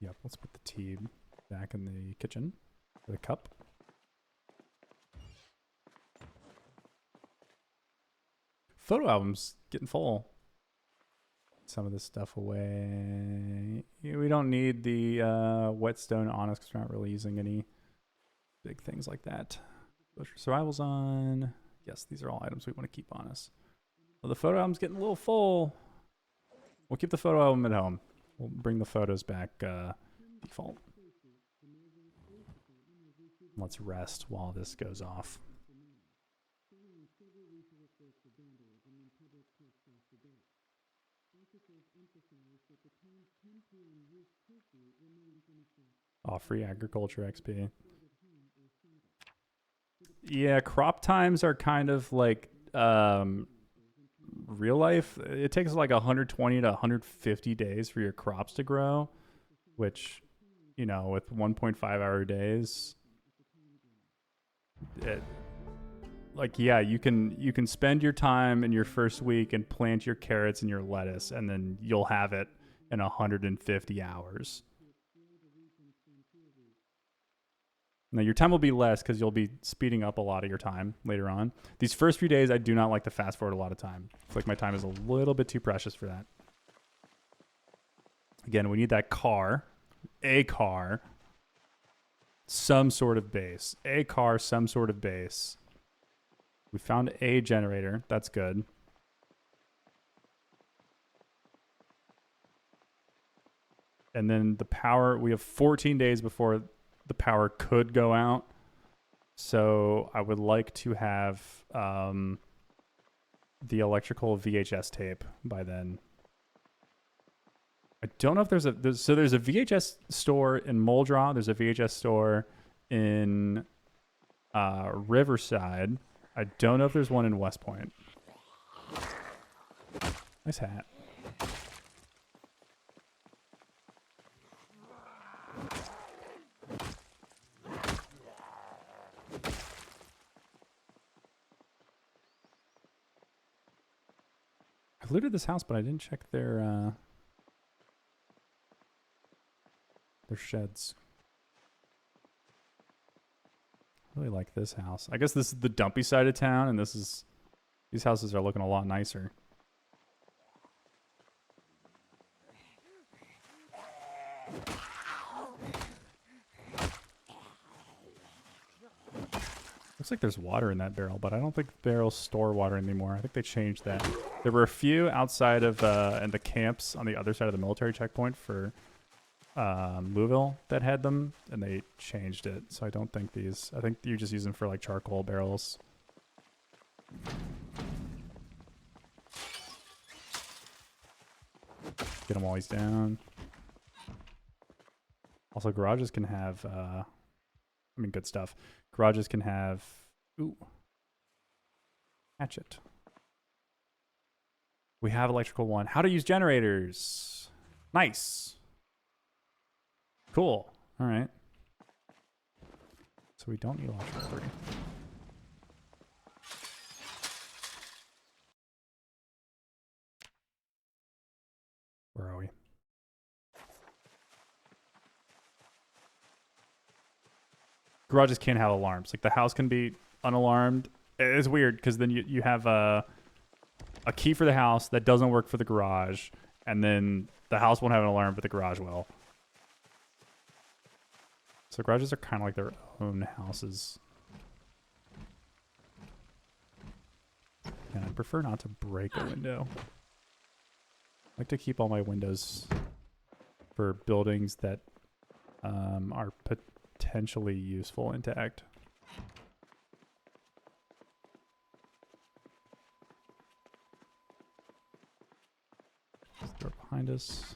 Yep, let's put the tea back in the kitchen with a cup. Photo album's getting full. Some of this stuff away. We don't need the whetstone on us because we're not really using any big things like that. Survival's on. Yes, these are all items we want to keep on us. Well, the photo album's getting a little full. We'll keep the photo album at home. We'll bring the photos back default. Let's rest while this goes off. Oh, free agriculture XP. Yeah, crop times are kind of like real life. It takes like 120 to 150 days for your crops to grow, which, you know, with 1.5-hour days, like, yeah, you can spend your time in your first week and plant your carrots and your lettuce, and then you'll have it in 150 hours. Now, your time will be less because you'll be speeding up a lot of your time later on. These first few days, I do not like to fast forward a lot of time. I feel like my time is a little bit too precious for that. Again, we need that car, a car, some sort of base. A car, some sort of base. We found a generator. That's good. And then the power, we have 14 days before the power could go out. So I would like to have the electrical VHS tape by then. I don't know if there's a VHS store in Muldraw. There's a VHS store in Riverside. I don't know if there's one in West Point. Nice hat. I looted this house, but I didn't check their sheds. I really like this house. I guess this is the dumpy side of town, and these houses are looking a lot nicer. Looks like there's water in that barrel, but I don't think barrels store water anymore. I think they changed that. There were a few outside of in the camps on the other side of the military checkpoint for Louisville that had them, and they changed it. So I don't think these. I think you just use them for like charcoal barrels. Get them while he's down. Also, garages can have. I mean, good stuff. Garages can have. Ooh. Hatchet. We have electrical one. How to use generators. Nice. Cool. All right. So we don't need electrical 3. Where are we? Garages can't have alarms. Like the house can be unalarmed. It's weird because then you have a key for the house that doesn't work for the garage, and then the house won't have an alarm, but the garage will. So garages are kind of like their own houses. And I prefer not to break a window. I like to keep all my windows for buildings that are potentially useful intact. Door behind us.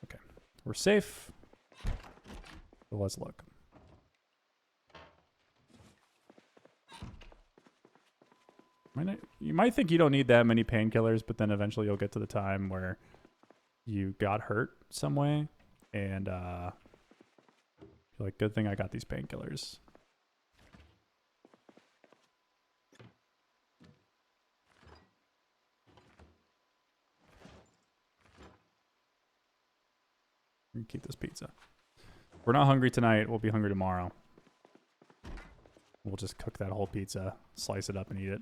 Okay, we're safe. So let's look. You might think you don't need that many painkillers, but then eventually you'll get to the time where you got hurt some way, and you're like, good thing I got these painkillers. We can keep this pizza. We're not hungry tonight. We'll be hungry tomorrow. We'll just cook that whole pizza, slice it up, and eat it.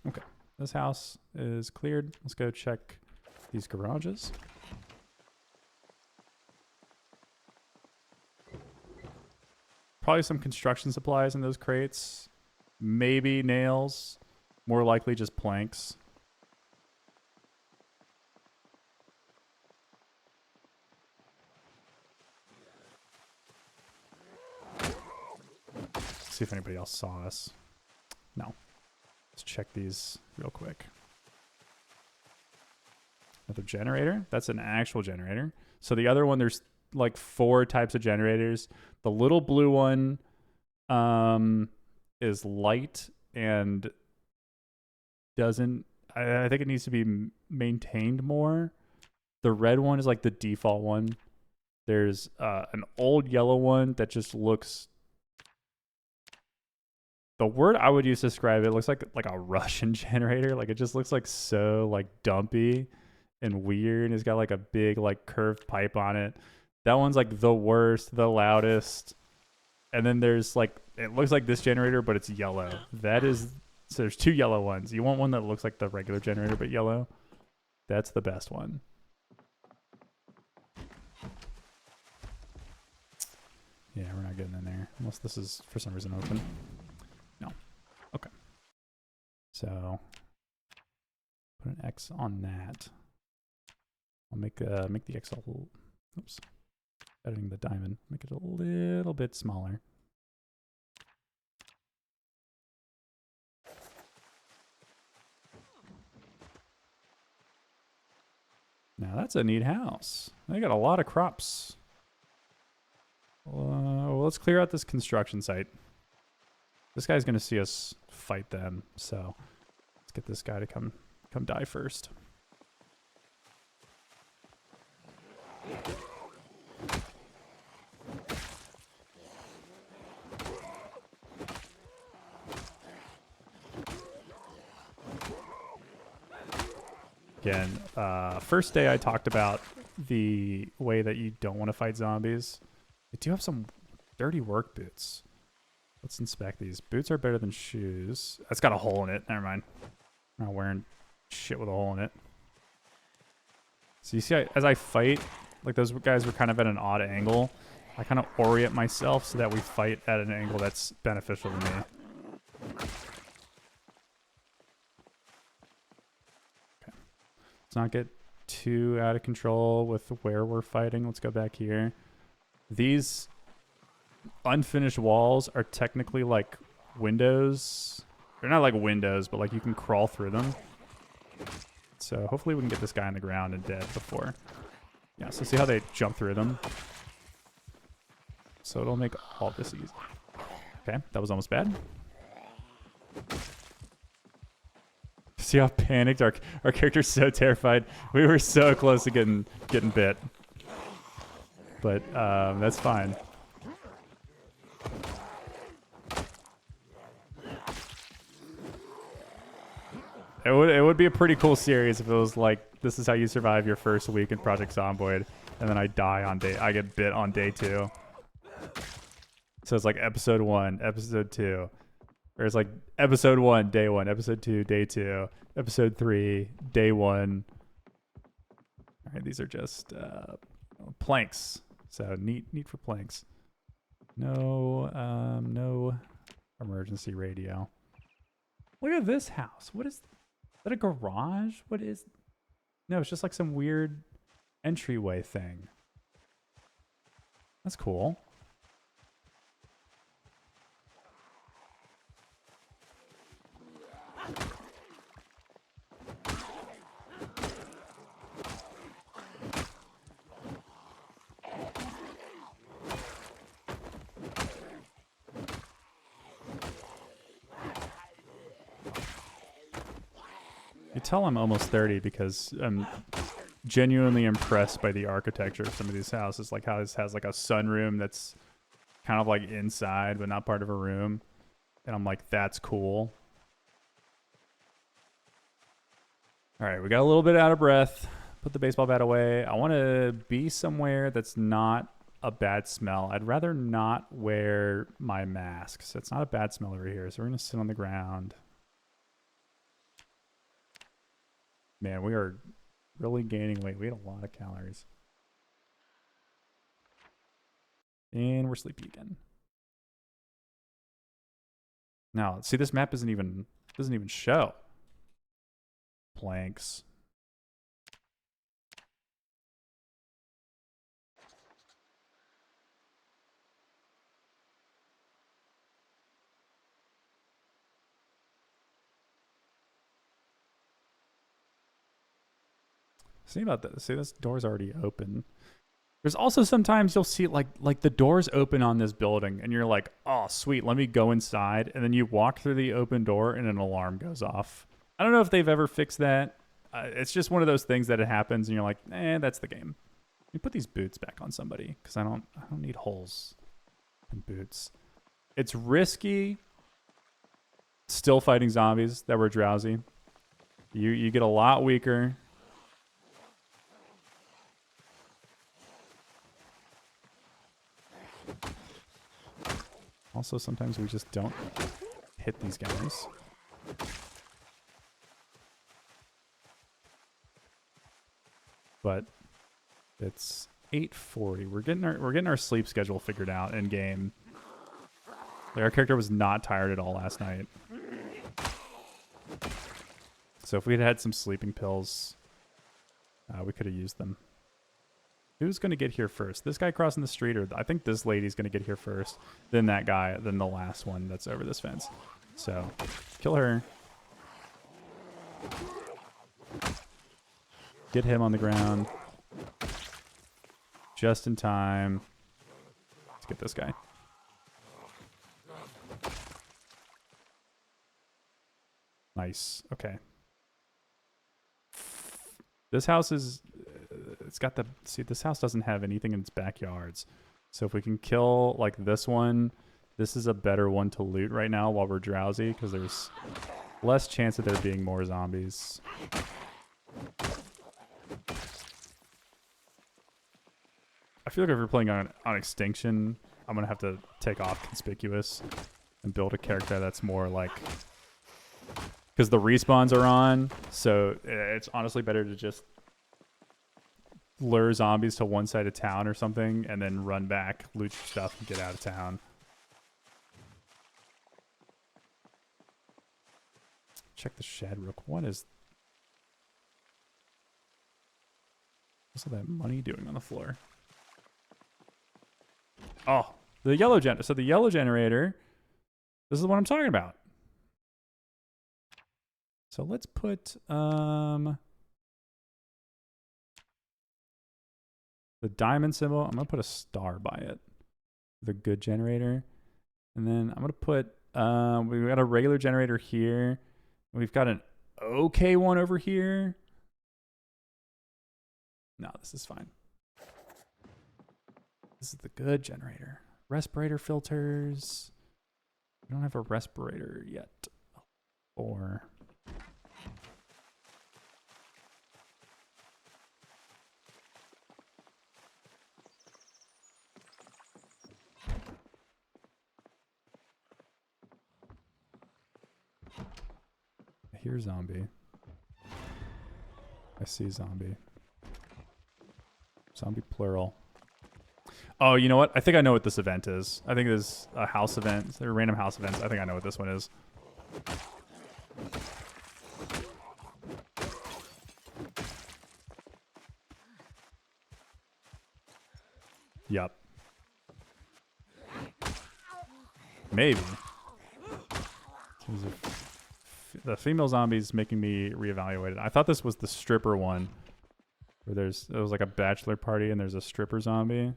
Okay, this house is cleared. Let's go check these garages. Probably some construction supplies in those crates. Maybe nails. More likely just planks. See if anybody else saw us. No. Let's check these real quick. Another generator. That's an actual generator. So the other one, there's like 4 types of generators. The little blue one is light and doesn't... I think it needs to be maintained more. The red one is like the default one. There's an old yellow one that just looks... The word I would use to describe it looks like a Russian generator. Like it just looks like so like dumpy and weird. It's got like a big like curved pipe on it. That one's like the worst, the loudest. And then there's like, it looks like this generator, but it's yellow. That is, so there's 2 yellow ones. You want one that looks like the regular generator, but yellow. That's the best one. Yeah, we're not getting in there. Unless this is for some reason open. No. Okay. So, put an X on that. I'll make the X a little, oops. Editing the diamond, make it a little bit smaller. Now that's a neat house. They got a lot of crops. Well, let's clear out this construction site. This guy's gonna see us fight them, so let's get this guy to come die first. Again, first day I talked about the way that you don't want to fight zombies. They do have some dirty work boots. Let's inspect these. Boots are better than shoes. That's got a hole in it. Never mind. I'm not wearing shit with a hole in it. So you see, as I fight, like those guys were kind of at an odd angle. I kind of orient myself so that we fight at an angle that's beneficial to me. Okay. Let's not get too out of control with where we're fighting. Let's go back here. These unfinished walls are technically like windows. They're not like windows, but like you can crawl through them. So hopefully we can get this guy on the ground and dead before. Yeah, so see how they jump through them? So it'll make all this easy. Okay, that was almost bad. See how panicked our character's so terrified. We were so close to getting bit. But that's fine. It would be a pretty cool series if it was like, this is how you survive your first week in Project Zomboid, and then I get bit on day 2. So it's like episode 1, episode 2. Or it's like episode 1, day 1, episode 2, day 2, episode 3, day 1. All right, these are just planks. So neat for planks. No emergency radio. Look at this house. What is that, a garage? What is... No, it's just like some weird entryway thing. That's cool. You tell I'm almost 30 because I'm genuinely impressed by the architecture of some of these houses. Like how this has like a sunroom that's kind of like inside but not part of a room. And I'm like, that's cool. All right, we got a little bit out of breath. Put the baseball bat away. I want to be somewhere that's not a bad smell. I'd rather not wear my mask. So it's not a bad smell over here. So we're going to sit on the ground. Man, we are really gaining weight. We had a lot of calories. And we're sleepy again. Now, see, this map doesn't even show. Planks. See about this. See, this door's already open. There's also sometimes you'll see like the door's open on this building and you're like, oh, sweet, let me go inside. And then you walk through the open door and an alarm goes off. I don't know if they've ever fixed that. It's just one of those things that it happens and you're like, that's the game. Let me put these boots back on somebody because I don't need holes in boots. It's risky still fighting zombies that were drowsy. You get a lot weaker. Also, sometimes we just don't hit these guys. But it's 8:40. We're getting our sleep schedule figured out in game. Like our character was not tired at all last night. So if we'd had some sleeping pills, we could have used them. Who's going to get here first? This guy crossing the street, or I think this lady's going to get here first, then that guy, then the last one that's over this fence. So, kill her. Get him on the ground. Just in time. Let's get this guy. Nice. Okay. This house is... It's got the... See, this house doesn't have anything in its backyards. So if we can kill, like, this one, this is a better one to loot right now while we're drowsy, because there's less chance of there being more zombies. I feel like if we're playing on Extinction, I'm going to have to take off Conspicuous and build a character that's more like... Because the respawns are on, so it's honestly better to just lure zombies to one side of town or something and then run back, loot your stuff, and get out of town. Check the shed real quick. What's all that money doing on the floor? Oh, the yellow generator. So the yellow generator, this is what I'm talking about. So let's put the diamond symbol. I'm going to put a star by it. The good generator. And then I'm going to put, we've got a regular generator here. We've got an okay one over here. No, this is fine. This is the good generator. Respirator filters. We don't have a respirator yet. Or... I hear zombie. I see zombie. Zombie plural. Oh, you know what? I think I know what this event is. I think it is a house event. They're random house events. I think I know what this one is. Yup. Maybe. The female zombie's making me reevaluate it. I thought this was the stripper one. Where it was like a bachelor party and there's a stripper zombie.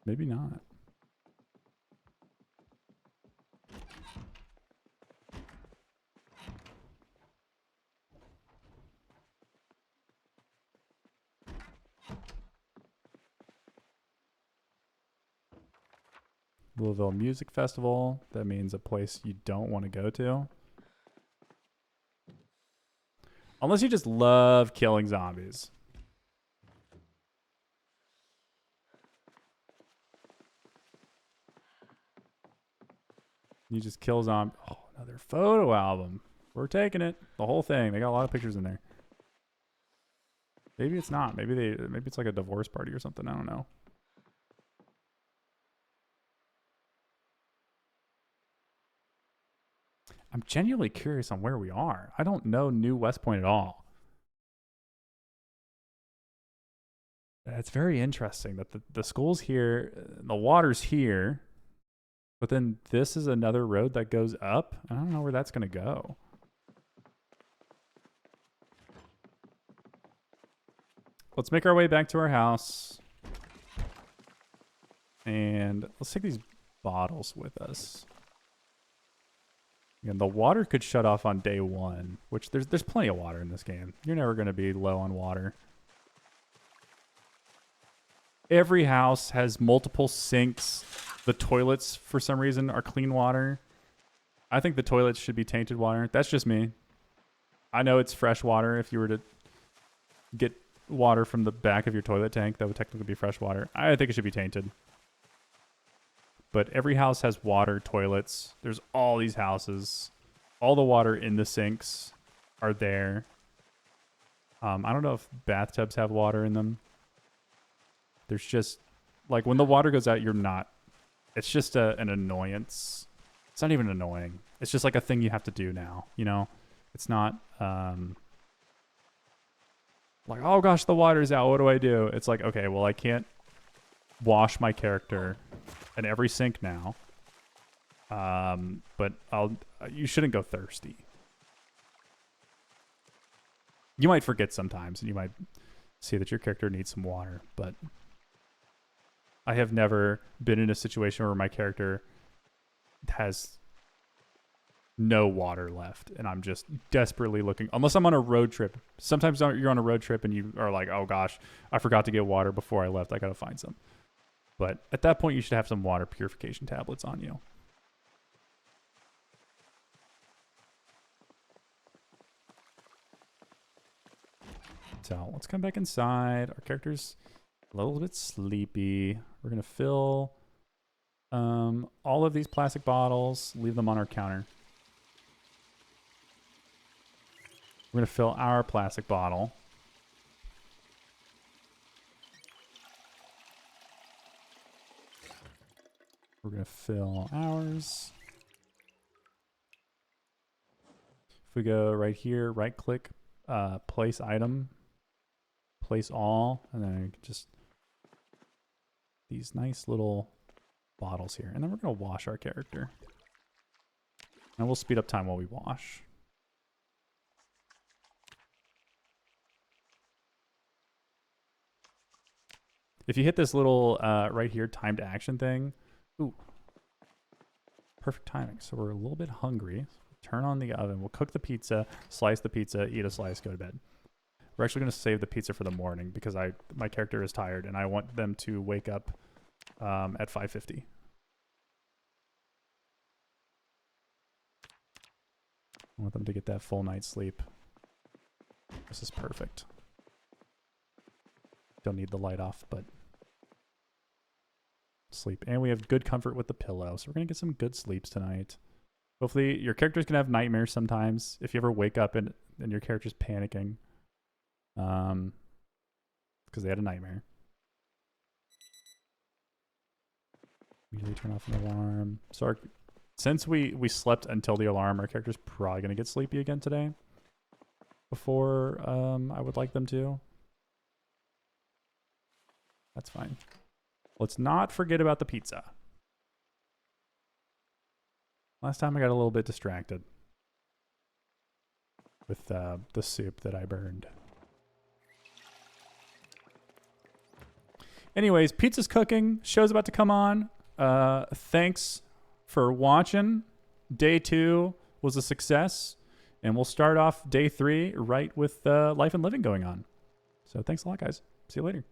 Maybe not. Louisville Music Festival. That means a place you don't want to go to. Unless you just love killing zombies. You just kill zombies. Oh, another photo album. We're taking it. The whole thing. They got a lot of pictures in there. Maybe it's not. Maybe it's like a divorce party or something. I don't know. I'm genuinely curious on where we are. I don't know New West Point at all. It's very interesting that the school's here, the water's here, but then this is another road that goes up. I don't know where that's going to go. Let's make our way back to our house. And let's take these bottles with us. And the water could shut off on day one, which there's plenty of water in this game. You're never going to be low on water. Every house has multiple sinks. The toilets, for some reason, are clean water. I think the toilets should be tainted water. That's just me. I know it's fresh water. If you were to get water from the back of your toilet tank, that would technically be fresh water. I think it should be tainted. But every house has water, toilets. There's all these houses. All the water in the sinks are there. I don't know if bathtubs have water in them. There's just, like, when the water goes out, you're not, it's just an annoyance. It's not even annoying. It's just like a thing you have to do now, you know? It's not, like, oh gosh, the water's out. What do I do? It's like, okay, well, I can't wash my character in every sink now. But you shouldn't go thirsty. You might forget sometimes, and you might see that your character needs some water, but I have never been in a situation where my character has no water left, and I'm just desperately looking, unless I'm on a road trip. Sometimes you're on a road trip and you are like, oh gosh, I forgot to get water before I left. I gotta find some. But at that point, you should have some water purification tablets on you. So let's come back inside. Our character's a little bit sleepy. We're gonna fill all of these plastic bottles, leave them on our counter. We're gonna fill our plastic bottle. We're gonna fill ours. If we go right here, right click, place item, place all, and then just these nice little bottles here. And then we're gonna wash our character. And we'll speed up time while we wash. If you hit this little right here timed action thing, ooh, perfect timing. So we're a little bit hungry. Turn on the oven. We'll cook the pizza, slice the pizza, eat a slice, go to bed. We're actually going to save the pizza for the morning because my character is tired and I want them to wake up at 5:50. I want them to get that full night's sleep. This is perfect. Don't need the light off, but sleep. And we have good comfort with the pillow, so we're going to get some good sleeps tonight. Hopefully your characters can have nightmares sometimes. If you ever wake up and your character's panicking, because they had a nightmare. Immediately turn off an alarm. So since we slept until the alarm, our character's probably going to get sleepy again today. Before I would like them to. That's fine. Let's not forget about the pizza. Last time I got a little bit distracted with the soup that I burned. Anyways, pizza's cooking. Show's about to come on. Thanks for watching. Day 2 was a success. And we'll start off day 3 right with Life and Living going on. So thanks a lot, guys. See you later.